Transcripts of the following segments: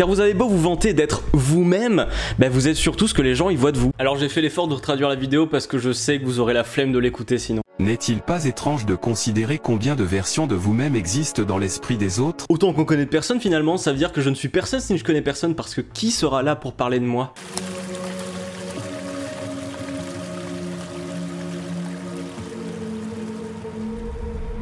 Car vous avez beau vous vanter d'être vous-même, vous êtes surtout ce que les gens y voient de vous. Alors j'ai fait l'effort de retraduire la vidéo parce que je sais que vous aurez la flemme de l'écouter sinon. N'est-il pas étrange de considérer combien de versions de vous-même existent dans l'esprit des autres? Autant qu'on connaît personne finalement, ça veut dire que je ne suis personne si je connais personne, parce que qui sera là pour parler de moi?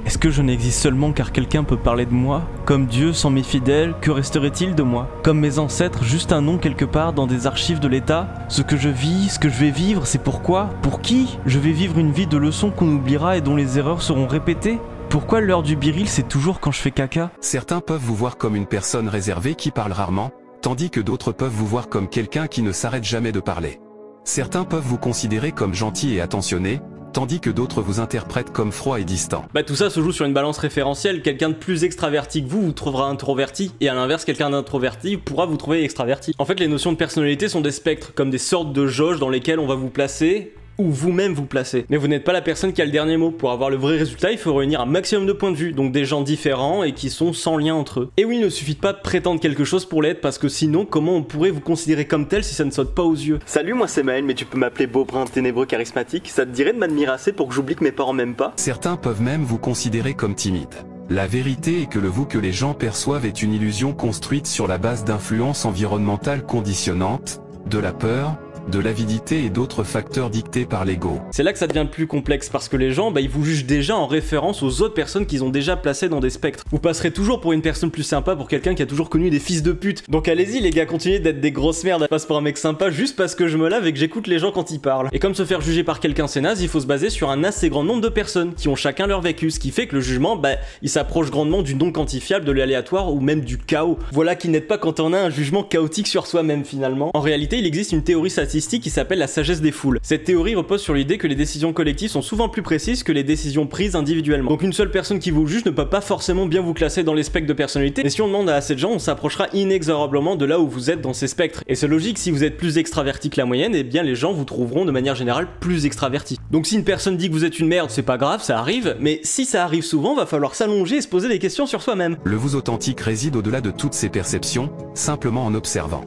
Est-ce que je n'existe seulement car quelqu'un peut parler de moi? Comme Dieu sans mes fidèles, que resterait-il de moi? Comme mes ancêtres, juste un nom quelque part dans des archives de l'État? Ce que je vis, ce que je vais vivre, c'est pourquoi? Pour qui? Je vais vivre une vie de leçons qu'on oubliera et dont les erreurs seront répétées? Pourquoi l'heure du biril c'est toujours quand je fais caca? Certains peuvent vous voir comme une personne réservée qui parle rarement, tandis que d'autres peuvent vous voir comme quelqu'un qui ne s'arrête jamais de parler. Certains peuvent vous considérer comme gentil et attentionné, tandis que d'autres vous interprètent comme froid et distant. Tout ça se joue sur une balance référentielle. Quelqu'un de plus extraverti que vous trouvera introverti, et à l'inverse, quelqu'un d'introverti pourra vous trouver extraverti. En fait, les notions de personnalité sont des spectres, comme des sortes de jauges dans lesquelles on va vous placer, ou vous-même vous placez. Mais vous n'êtes pas la personne qui a le dernier mot. Pour avoir le vrai résultat, il faut réunir un maximum de points de vue, donc des gens différents et qui sont sans lien entre eux. Et oui, il ne suffit pas de prétendre quelque chose pour l'être, parce que sinon, comment on pourrait vous considérer comme tel si ça ne saute pas aux yeux? Salut, moi c'est Maël, mais tu peux m'appeler Beaubrun ténébreux charismatique. Ça te dirait de m'admirer assez pour que j'oublie que mes parents m'aiment pas? Certains peuvent même vous considérer comme timide. La vérité est que le vous que les gens perçoivent est une illusion construite sur la base d'influences environnementales conditionnantes, de la peur, de l'avidité et d'autres facteurs dictés par l'ego. C'est là que ça devient plus complexe, parce que les gens, ils vous jugent déjà en référence aux autres personnes qu'ils ont déjà placées dans des spectres. Vous passerez toujours pour une personne plus sympa pour quelqu'un qui a toujours connu des fils de pute. Donc allez-y les gars, continuez d'être des grosses merdes. Je passe pour un mec sympa juste parce que je me lave et que j'écoute les gens quand ils parlent. Et comme se faire juger par quelqu'un c'est naze, il faut se baser sur un assez grand nombre de personnes qui ont chacun leur vécu, ce qui fait que le jugement, il s'approche grandement du non quantifiable, de l'aléatoire ou même du chaos. Voilà qui n'aide pas quand on a un jugement chaotique sur soi-même finalement. En réalité, il existe une théorie statistique qui s'appelle la sagesse des foules. Cette théorie repose sur l'idée que les décisions collectives sont souvent plus précises que les décisions prises individuellement. Donc une seule personne qui vous juge ne peut pas forcément bien vous classer dans les spectres de personnalité, mais si on demande à assez de gens, on s'approchera inexorablement de là où vous êtes dans ces spectres. Et c'est logique, si vous êtes plus extraverti que la moyenne, eh bien les gens vous trouveront de manière générale plus extraverti. Donc si une personne dit que vous êtes une merde, c'est pas grave, ça arrive, mais si ça arrive souvent, va falloir s'allonger et se poser des questions sur soi-même. Le vous authentique réside au-delà de toutes ces perceptions, simplement en observant.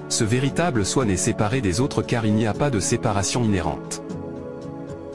Ce véritable soi n'est séparé des autres car il n'y a pas de séparation inhérente.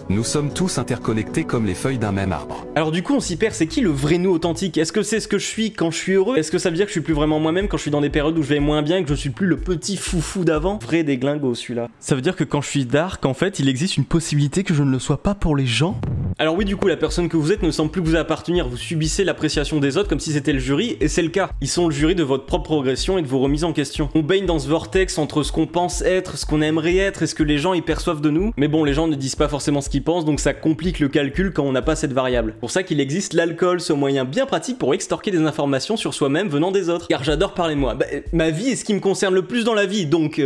Nous sommes tous interconnectés comme les feuilles d'un même arbre. Alors du coup on s'y perd, c'est qui le vrai nous authentique? Est-ce que c'est ce que je suis quand je suis heureux? Est-ce que ça veut dire que je suis plus vraiment moi-même quand je suis dans des périodes où je vais moins bien et que je suis plus le petit foufou d'avant? Vrai déglingo celui-là. Ça veut dire que quand je suis dark, en fait, il existe une possibilité que je ne le sois pas pour les gens? Alors oui, du coup, la personne que vous êtes ne semble plus vous appartenir, vous subissez l'appréciation des autres comme si c'était le jury, et c'est le cas. Ils sont le jury de votre propre progression et de vos remises en question. On baigne dans ce vortex entre ce qu'on pense être, ce qu'on aimerait être et ce que les gens y perçoivent de nous, mais bon, les gens ne disent pas forcément ce qu'ils pensent, donc ça complique le calcul quand on n'a pas cette variable. Pour ça qu'il existe l'alcool, ce moyen bien pratique pour extorquer des informations sur soi-même venant des autres. Car j'adore parler de moi. Ma vie est ce qui me concerne le plus dans la vie, donc...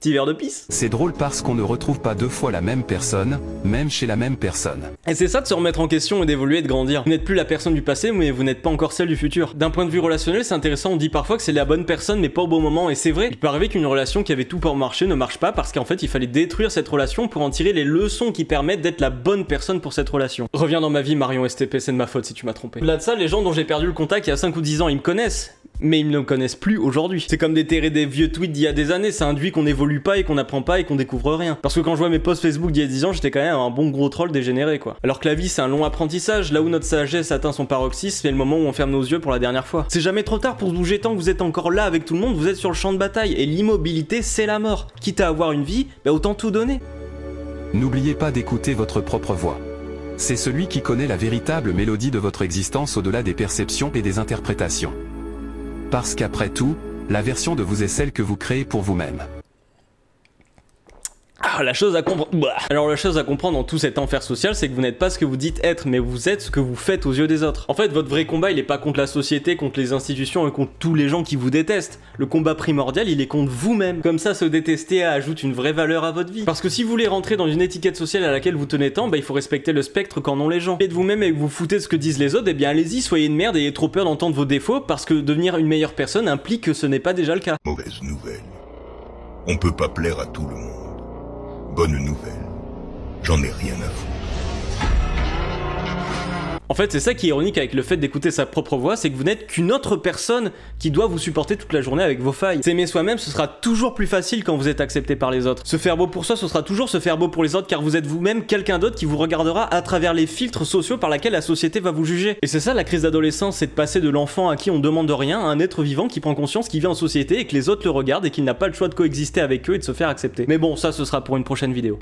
petit verre de pisse. C'est drôle parce qu'on ne retrouve pas deux fois la même personne, même chez la même personne. Et c'est ça de se remettre en question et d'évoluer et de grandir. Vous n'êtes plus la personne du passé, mais vous n'êtes pas encore celle du futur. D'un point de vue relationnel, c'est intéressant, on dit parfois que c'est la bonne personne, mais pas au bon moment, et c'est vrai. Il peut arriver qu'une relation qui avait tout pour marcher ne marche pas parce qu'en fait, il fallait détruire cette relation pour en tirer les leçons qui permettent d'être la bonne personne pour cette relation. Reviens dans ma vie, Marion STP, c'est de ma faute si tu m'as trompé. Au-delà de ça, les gens dont j'ai perdu le contact il y a 5 ou 10 ans, ils me connaissent. Mais ils ne me connaissent plus aujourd'hui. C'est comme déterrer des vieux tweets d'il y a des années, ça induit qu'on n'évolue pas et qu'on n'apprend pas et qu'on découvre rien. Parce que quand je vois mes posts Facebook d'il y a 10 ans, j'étais quand même un bon gros troll dégénéré quoi. Alors que la vie c'est un long apprentissage, là où notre sagesse atteint son paroxysme, c'est le moment où on ferme nos yeux pour la dernière fois. C'est jamais trop tard pour se bouger tant que vous êtes encore là avec tout le monde, vous êtes sur le champ de bataille, et l'immobilité c'est la mort. Quitte à avoir une vie, autant tout donner. N'oubliez pas d'écouter votre propre voix. C'est celui qui connaît la véritable mélodie de votre existence au-delà des perceptions et des interprétations. Parce qu'après tout, la version de vous est celle que vous créez pour vous-même. Ah, la chose à comprendre. Alors la chose à comprendre dans tout cet enfer social, c'est que vous n'êtes pas ce que vous dites être, mais vous êtes ce que vous faites aux yeux des autres. En fait, votre vrai combat, il est pas contre la société, contre les institutions et contre tous les gens qui vous détestent. Le combat primordial, il est contre vous-même. Comme ça, se détester ajoute une vraie valeur à votre vie. Parce que si vous voulez rentrer dans une étiquette sociale à laquelle vous tenez tant, il faut respecter le spectre qu'en ont les gens. Et de vous-même et que vous foutez de ce que disent les autres, allez-y, soyez une merde et ayez trop peur d'entendre vos défauts, parce que devenir une meilleure personne implique que ce n'est pas déjà le cas. Mauvaise nouvelle. On peut pas plaire à tout le monde. Bonne nouvelle. J'en ai rien à foutre. En fait, c'est ça qui est ironique avec le fait d'écouter sa propre voix, c'est que vous n'êtes qu'une autre personne qui doit vous supporter toute la journée avec vos failles. S'aimer soi-même, ce sera toujours plus facile quand vous êtes accepté par les autres. Se faire beau pour soi, ce sera toujours se faire beau pour les autres, car vous êtes vous-même quelqu'un d'autre qui vous regardera à travers les filtres sociaux par lesquels la société va vous juger. Et c'est ça la crise d'adolescence, c'est de passer de l'enfant à qui on demande rien à un être vivant qui prend conscience qu'il vit en société et que les autres le regardent et qu'il n'a pas le choix de coexister avec eux et de se faire accepter. Mais bon, ça ce sera pour une prochaine vidéo.